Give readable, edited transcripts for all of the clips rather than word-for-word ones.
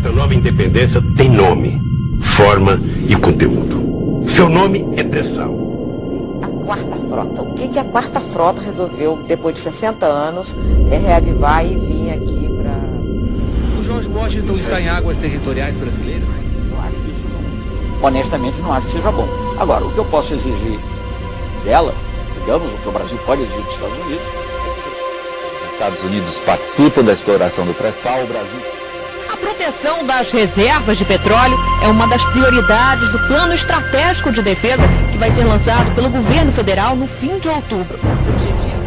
Esta nova independência tem nome, forma e conteúdo. Seu nome é pré-sal. A quarta frota. O que a quarta frota resolveu, depois de 60 anos, reavivar e vir aqui para... O George Washington está em águas territoriais brasileiras? Eu acho que isso não, honestamente, não acho que seja bom. Agora, o que eu posso exigir dela, digamos, o que o Brasil pode exigir dos Estados Unidos. Os Estados Unidos participam da exploração do pré-sal, o Brasil... A proteção das reservas de petróleo é uma das prioridades do Plano Estratégico de Defesa que vai ser lançado pelo governo federal no fim de outubro. O objetivo...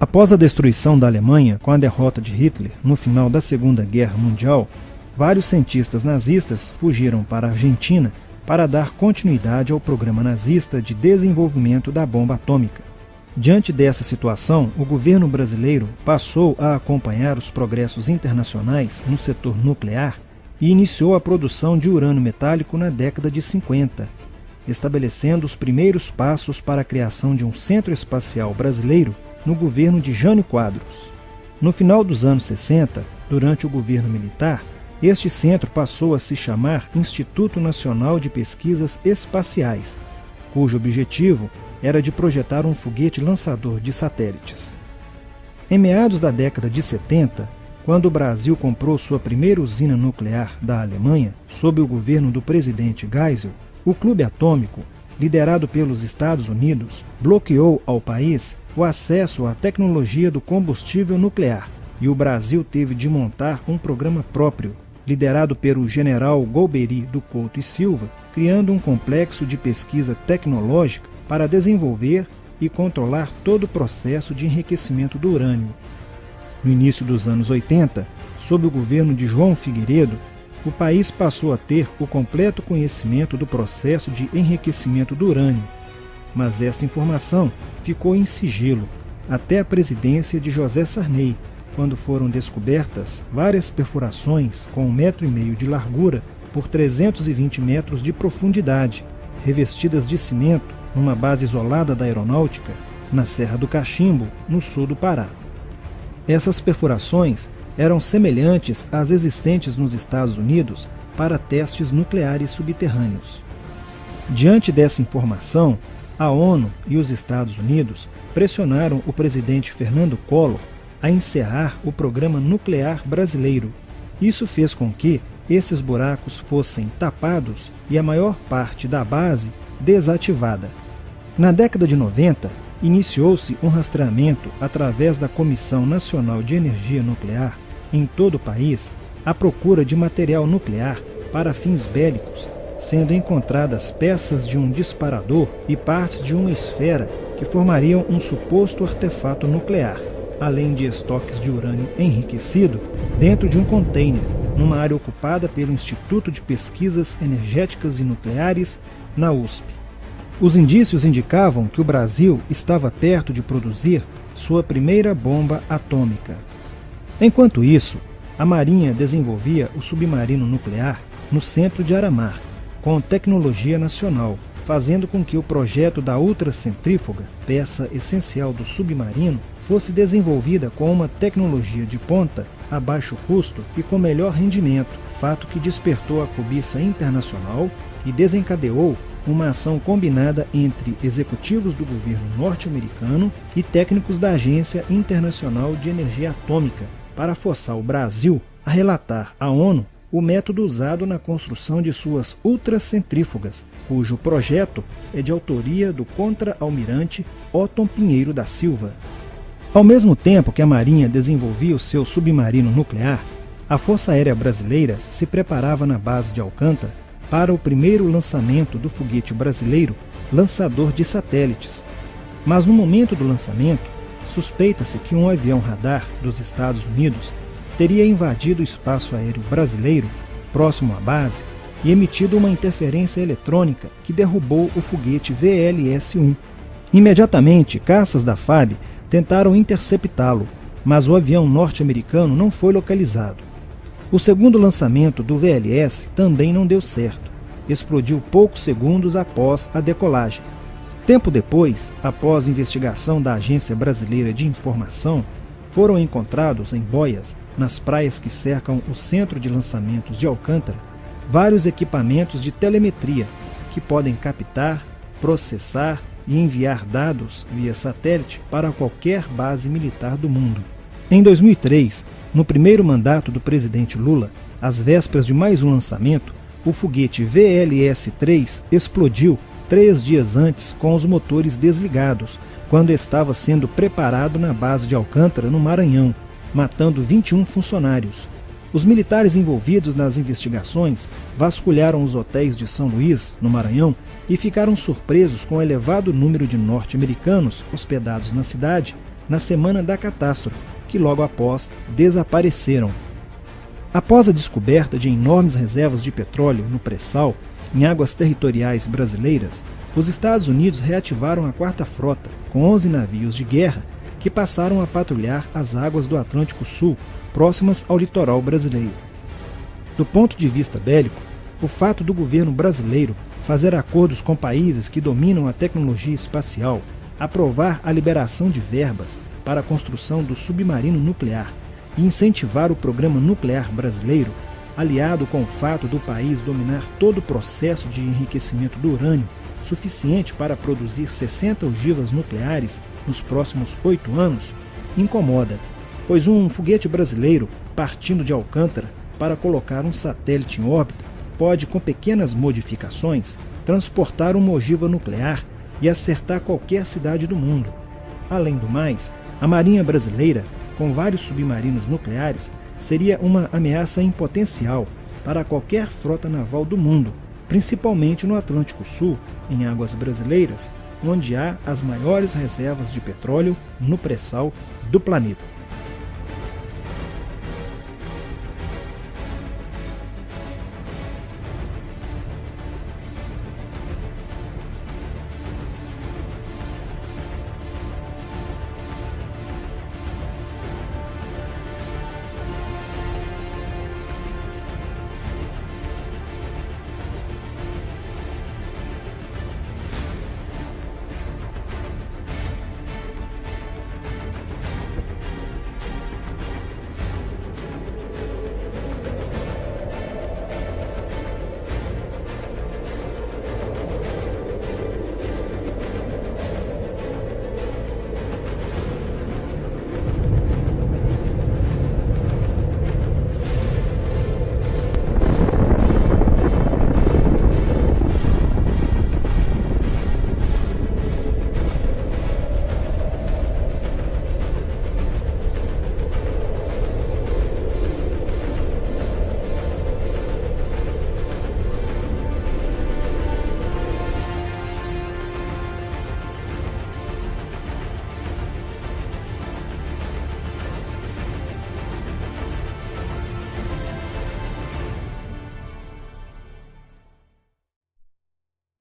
Após a destruição da Alemanha com a derrota de Hitler no final da Segunda Guerra Mundial, vários cientistas nazistas fugiram para a Argentina para dar continuidade ao programa nazista de desenvolvimento da bomba atômica. Diante dessa situação, o governo brasileiro passou a acompanhar os progressos internacionais no setor nuclear e iniciou a produção de urânio metálico na década de 50, estabelecendo os primeiros passos para a criação de um centro espacial brasileiro no governo de Jânio Quadros. No final dos anos 60, durante o governo militar, este centro passou a se chamar Instituto Nacional de Pesquisas Espaciais, cujo objetivo era de projetar um foguete lançador de satélites. Em meados da década de 70, quando o Brasil comprou sua primeira usina nuclear da Alemanha, sob o governo do presidente Geisel, o Clube Atômico, liderado pelos Estados Unidos, bloqueou ao país o acesso à tecnologia do combustível nuclear, e o Brasil teve de montar um programa próprio, liderado pelo general Golbery do Couto e Silva, criando um complexo de pesquisa tecnológica para desenvolver e controlar todo o processo de enriquecimento do urânio. No início dos anos 80, sob o governo de João Figueiredo, o país passou a ter o completo conhecimento do processo de enriquecimento do urânio, mas esta informação ficou em sigilo até a presidência de José Sarney, quando foram descobertas várias perfurações com 1,5 metro de largura por 320 metros de profundidade, revestidas de cimento numa base isolada da aeronáutica, na Serra do Cachimbo, no sul do Pará. Essas perfurações eram semelhantes às existentes nos Estados Unidos para testes nucleares subterrâneos. Diante dessa informação, a ONU e os Estados Unidos pressionaram o presidente Fernando Collor a encerrar o programa nuclear brasileiro. Isso fez com que esses buracos fossem tapados e a maior parte da base desativada. Na década de 90, iniciou-se um rastreamento através da Comissão Nacional de Energia Nuclear em todo o país à procura de material nuclear para fins bélicos, sendo encontradas peças de um disparador e partes de uma esfera que formariam um suposto artefato nuclear, além de estoques de urânio enriquecido dentro de um container, numa área ocupada pelo Instituto de Pesquisas Energéticas e Nucleares, na USP. Os indícios indicavam que o Brasil estava perto de produzir sua primeira bomba atômica. Enquanto isso, a Marinha desenvolvia o submarino nuclear no centro de Aramar, com tecnologia nacional, fazendo com que o projeto da ultracentrífuga, peça essencial do submarino, fosse desenvolvida com uma tecnologia de ponta, a baixo custo e com melhor rendimento, fato que despertou a cobiça internacional e desencadeou uma ação combinada entre executivos do governo norte-americano e técnicos da Agência Internacional de Energia Atômica para forçar o Brasil a relatar à ONU o método usado na construção de suas ultracentrífugas, cujo projeto é de autoria do contra-almirante Otton Pinheiro da Silva. Ao mesmo tempo que a Marinha desenvolvia o seu submarino nuclear, a Força Aérea Brasileira se preparava na base de Alcântara para o primeiro lançamento do foguete brasileiro lançador de satélites. Mas no momento do lançamento, suspeita-se que um avião radar dos Estados Unidos teria invadido o espaço aéreo brasileiro, próximo à base, e emitido uma interferência eletrônica que derrubou o foguete VLS-1. Imediatamente, caças da FAB tentaram interceptá-lo, mas o avião norte-americano não foi localizado. O segundo lançamento do VLS também não deu certo. Explodiu poucos segundos após a decolagem. Tempo depois, após investigação da Agência Brasileira de Informação, foram encontrados em boias, nas praias que cercam o centro de lançamentos de Alcântara, vários equipamentos de telemetria que podem captar, processar e enviar dados via satélite para qualquer base militar do mundo. Em 2003, no primeiro mandato do presidente Lula, às vésperas de mais um lançamento, o foguete VLS-3 explodiu 3 dias antes com os motores desligados, quando estava sendo preparado na base de Alcântara, no Maranhão, matando 21 funcionários. Os militares envolvidos nas investigações vasculharam os hotéis de São Luís, no Maranhão, e ficaram surpresos com o elevado número de norte-americanos hospedados na cidade na semana da catástrofe, que logo após desapareceram. Após a descoberta de enormes reservas de petróleo no pré-sal, em águas territoriais brasileiras, os Estados Unidos reativaram a Quarta Frota, com 11 navios de guerra que passaram a patrulhar as águas do Atlântico Sul, próximas ao litoral brasileiro. Do ponto de vista bélico, o fato do governo brasileiro fazer acordos com países que dominam a tecnologia espacial, aprovar a liberação de verbas para a construção do submarino nuclear e incentivar o programa nuclear brasileiro, aliado com o fato do país dominar todo o processo de enriquecimento do urânio, suficiente para produzir 60 ogivas nucleares nos próximos 8 anos, incomoda, pois um foguete brasileiro, partindo de Alcântara para colocar um satélite em órbita, pode, com pequenas modificações, transportar uma ogiva nuclear e acertar qualquer cidade do mundo. Além do mais, a Marinha Brasileira, com vários submarinos nucleares, seria uma ameaça em potencial para qualquer frota naval do mundo, principalmente no Atlântico Sul, em águas brasileiras, onde há as maiores reservas de petróleo no pré-sal do planeta.